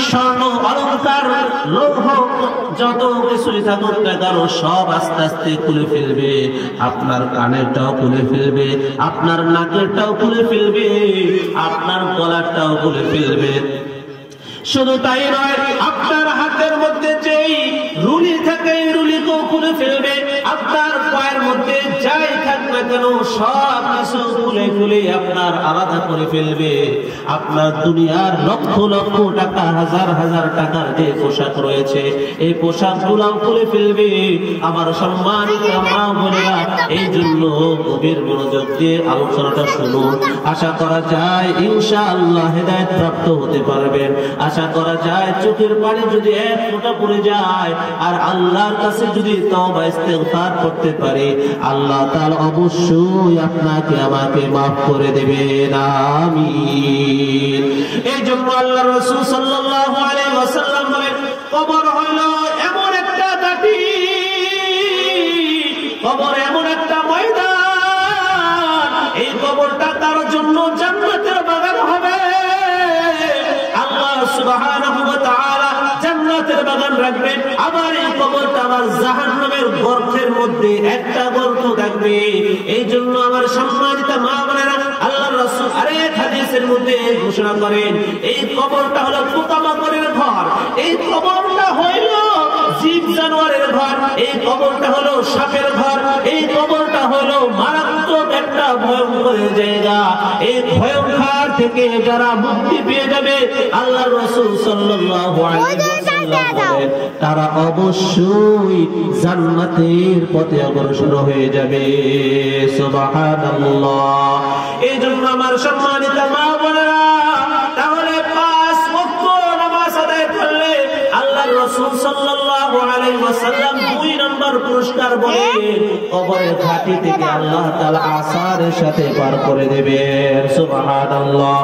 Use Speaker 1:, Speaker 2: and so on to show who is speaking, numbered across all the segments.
Speaker 1: স্বর্ণ অলংকার লৌহ যত কিছুই থাকুক না কেন সব আস্তে আস্তে খুলে ফেলবে। আপনার কানেরটাও খুলে ফেলবে, আপনার নাকেরটাও খুলে ফেলবে, আপনার গলাটাও খুলে ফেলবে। শুধু তাই নয়, আপনার হাতের মধ্যে যেই রুলি থাকে এই রুলিকেও খুলে ফেলবে। আপনার পায়ের মধ্যে যাই থাক না কেন সব কিছু খুলে খুলে আপনার আলাদা করে ফেলবে। আপনার দুনিয়ার লক্ষ লক্ষ টাকা, হাজার হাজার টাকার যে পোশাক রয়েছে এই পোশাকগুলাও খুলে ফেলবে। আমার সম্মানিত মা বোনেরা, এই জন্য গভীর মনোযোগ দিয়ে আলোচনাটা শুনুন। আশা করা যায় ইনশাআল্লাহ হেদায়েত প্রাপ্ত হতে পারবেন। আশা করা যায় চোখের পানি যদি এক ফোঁটা পড়ে যায় আর আল্লাহর কাছে যদি তওবা ইস্তেগফার করতে পারে, আল্লাহ তাআলা অবশ্যই আপনাকে আমাকে মাফ করে দেবেন। আমিন। এই জন্য আল্লাহর রাসূল সাল্লাল্লাহু আলাইহি ওয়াসাল্লাম বলেন, কবর হইল এমন একটা ঘাটি, কবর এমন একটা ময়দান, এই কবরটা তার জন্য জান্নাতের বাগান হবে। আল্লাহ সুবহানাহু ওয়া তাআলা জান্নাতের বাগান রাখবেন, আবার এই কবরটা আবার জাহান্নামের গর্তের মধ্যে একটা গর্ত থাকবে। এই জন্য আমার সম্মানিত মা বোনেরা, আল্লাহর রাসূল আরেক হাদিসের মধ্যে ঘোষণা করেন, এই কবরটা হলো পোকামাকড়ের ঘর, এই কবরটা হইল জীব জানোয়ারের ঘর, এই কবরটা হলো সাপের ঘর, এই কবরটা হলো মারাত্মক একটা ভয়ঙ্কর জায়গা। এই ভয়ঙ্কর থেকে যারা মুক্তি পেয়ে যাবে, আল্লাহর রাসূল সাল্লাল্লাহু আলাইহি ওয়াসাল্লাম বলেন, তারা অবশ্যই জান্নাতের পথে অগ্রসর হয়ে যাবে। সুবহানাল্লাহ। এই জন্য আমার সম্মানিত মা বোনেরা, তাহলে 5 ওয়াক্ত নামাজ আদায় করলে আল্লাহর রাসূল সাল্লাল্লাহু আলাইহি ওয়াসাল্লাম 2 নম্বর পুরস্কার বলেন, কবরের ঘাটি থেকে আল্লাহ তাআলা আসারের সাথে পার করে দেবেন। সুবহানাল্লাহ।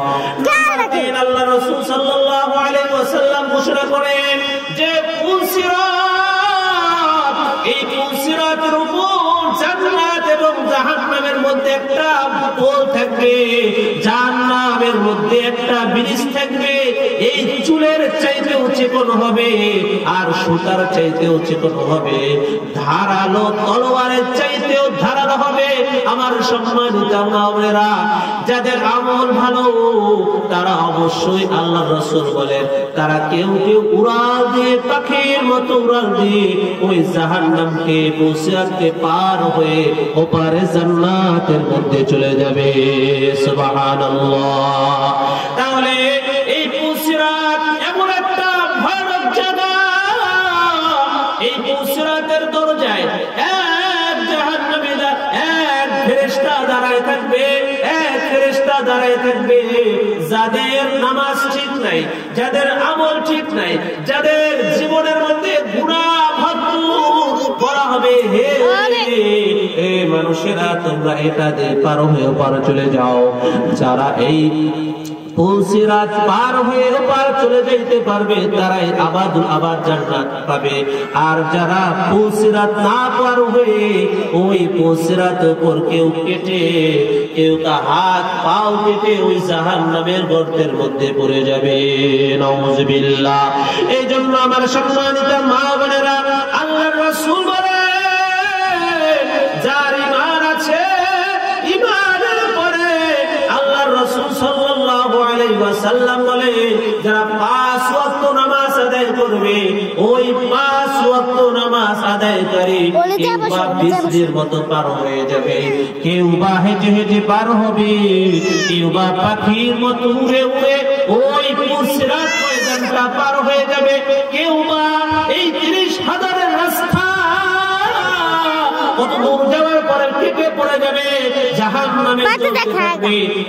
Speaker 1: আল্লাহ রাসূল সাল্লাল্লাহু আলাইহি ওয়াসাল্লাম ঘোষণা করেন যে পুলসিরাত, এই পুলসিরাতের উপর জান্নাত এবং জাহান্নামের মধ্যে একটা পোল থাকবে, জাহান্নামের মধ্যে একটা ব্রিজ থাকবে। এই চুলের চাইতেও চিকন হবে আর সুতার চাইতেও চিকন হবে, ধারালো তলোয়ারের চাইতেও ধারালো হবে। আমার সম্মানিত মুমিনেরা, যাদের আমল ভালো তারা অবশ্যই আল্লাহর রাসূল বলেন, তারা কেউ কেউ উড়াল দিয়ে পাখির মতো উড়াল দিয়ে ওই জাহান্নামকে পুলসিরাতকে পার হয়ে ওপারে জান্নাতের মধ্যে চলে যাবে। সুবহানাল্লাহ। তাহলে এই পুলসিরাত এমন একটা ভয়ানক জায়গা, এই পুলসিরাতের দরজায় এক জাহান্নামী এক ফেরেশতা দাঁড়ায় থাকবে, এক ফেরেশতা দাঁড়ায় থাকবে। যাদের নামাজ ঠিক নাই, যাদের আমল ঠিক নাই, যাদের জীবনের মধ্যে গুনাহ ভরপুর, বলা হবে, হে মানুষেরা তোমরা এটা দিয়ে পার হয়ে পার চলে যাও। যারা এই পুলসিরাত পার হয়ে পার চলে যেতে পারবে তারাই আবাদুল আবাদ জান্নাত পাবে। আর যারা পুলসিরাত না পার হয়ে ওই পুলসিরাত উপর কেউ কেটে, কেউ তা হাত পাও কেটে ওই জাহান্নামের গর্তের মধ্যে পড়ে যাবে। নাউযুবিল্লাহ। এই জন্য আমার সম্মানিত মা বোনেরা, আল্লাহর রাসূল বলেন, যার ঈমান আছে, ঈমানের পরে আল্লাহর রাসূল সাল্লাল্লাহু আলাইহি ওয়াসাল্লাম বলেন, যারা 5 ওয়াক্ত নামাজ আদায় করবে, ওই 5 ওয়াক্ত নামাজ আদায়কারী কেউ বা বিজলির মতো পার হয়ে যাবে, কেউ বা হেঁটে হেঁটে পার হবে, কেউ বা পাখির মতো উড়ে উড়ে ওই পুলসিরাত ময়দানটা পার হয়ে যাবে, কেউ বা এই 30,000 রাস্তা কত দূর যাওয়ার পরে কেটে পড়ে যাবে জাহান্নামে।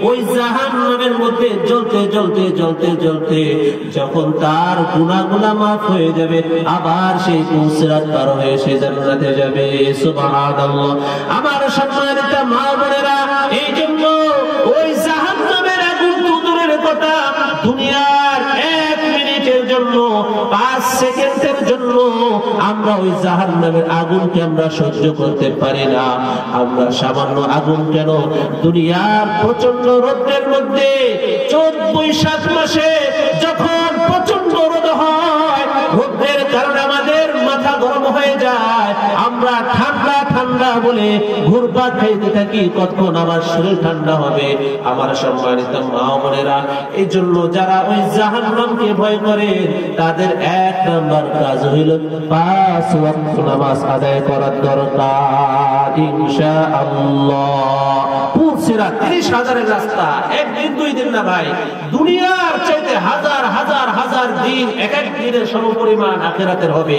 Speaker 1: ওই জাহান্নামের মধ্যে জ্বলতে জ্বলতে জ্বলতে জ্বলতে যখন তার গুনাহগুলো মাফ হয়ে যাবে, আবার সেই পুলসিরাত পার হয়ে সে জান্নাতে যাবে। সুবহানাল্লাহ। আমার সম্মানিত মা বোনেরা, এই জন্য ওই জাহান্নামের আগুন দূরের কথা, দুনিয়ার 1 মিনিটের জন্য, 5 সেকেন্ডের জন্য আমরা ওই জাহান্নামের আগুনকে আমরা সহ্য করতে পারি না। আমরা সামান্য আগুন কেন, দুনিয়ার প্রচন্ড রোদের মধ্যে, চৈত বৈশাখ মাসে যখন প্রচন্ড বলে ঘুরপাক খাইতে থাকি কতক্ষণ আমার শরীর ঠান্ডা হবে। আমার সম্মানিত মা বোনেরা, এই জন্য যারা ওই জাহান্নামকে ভয় করে তাদের 1 নাম্বার কাজ হইল 5 ওয়াক্ত নামাজ আদায় করার দরকার ইনশাআল্লাহ। পুরসিরাত 30,000-এর রাস্তা, একদিন 2 দিন না ভাই, দুনিয়ার চাইতে হাজার হাজার হাজার দিন, এক এক দিনের সমপরিমাণ আখিরাতের হবে।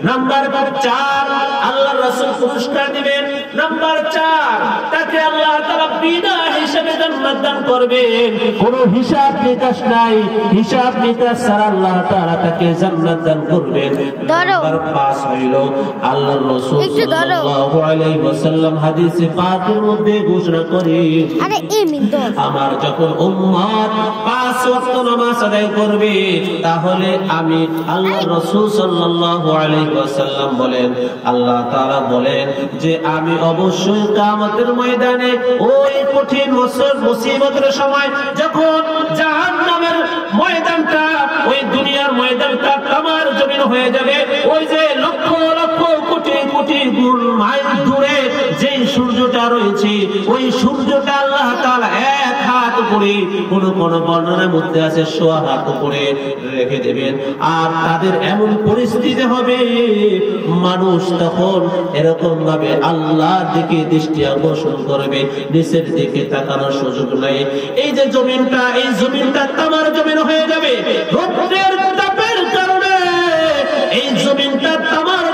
Speaker 1: নাম্বার 4, আল্লাহর রাসূল পুরস্কার দিবেন। নাম্বার 4, তাকে আল্লাহ তাআলা বিনা হিসাবে জান্নাত দান করবেন, কোনো হিসাব নিকাশ নাই, হিসাব নিকাশ ছাড়া আল্লাহ তাআলা তাকে জান্নাত দান করবেন। নাম্বার 5 হইল আল্লাহর রাসূল সাল্লাল্লাহু আলাইহি ওয়াসাল্লাম হাদিসে পাকের মধ্যে ঘোষণা করে, আমার যখন উম্মত 5 ওয়াক্ত নামাজ আদায় করবে তাহলে আমি আল্লাহর রাসূল সাল্লাল্লাহু আলাইহি ওয়াসাল্লাম বলেন, আল্লাহ তাআলা বলেন যে আমি অবশ্যই কিয়ামতের ময়দানে ওই কঠিন মুসিবতের সময় যখন জাহান্নামের ময়দানটা, ওই দুনিয়ার ময়দানটা তামার জমিন হয়ে যাবে, ওই যে লক্ষ লক্ষ কোটি কোটি গুণ মাইল দূরে যে সূর্যটা রয়েছে, ওই সূর্যটা আল্লাহ তাআলা 1 হাত উপরে, কোন কোন বর্ণনার মধ্যে আছে 100 হাত উপরে রেখে দেবেন। আর তাদের এমন পরিস্থিতি হবে, মানুষ তখন এরকম ভাবে আল্লাহর দিকে দৃষ্টি আকর্ষণ করবে, নিচের দিকে তাকানোর সুযোগ নাই। এই যে জমিনটা, এই জমিনটা তামার জমিন হয়ে যাবে রৌদ্রের তাপের কারণে, এই জমিনটা তামার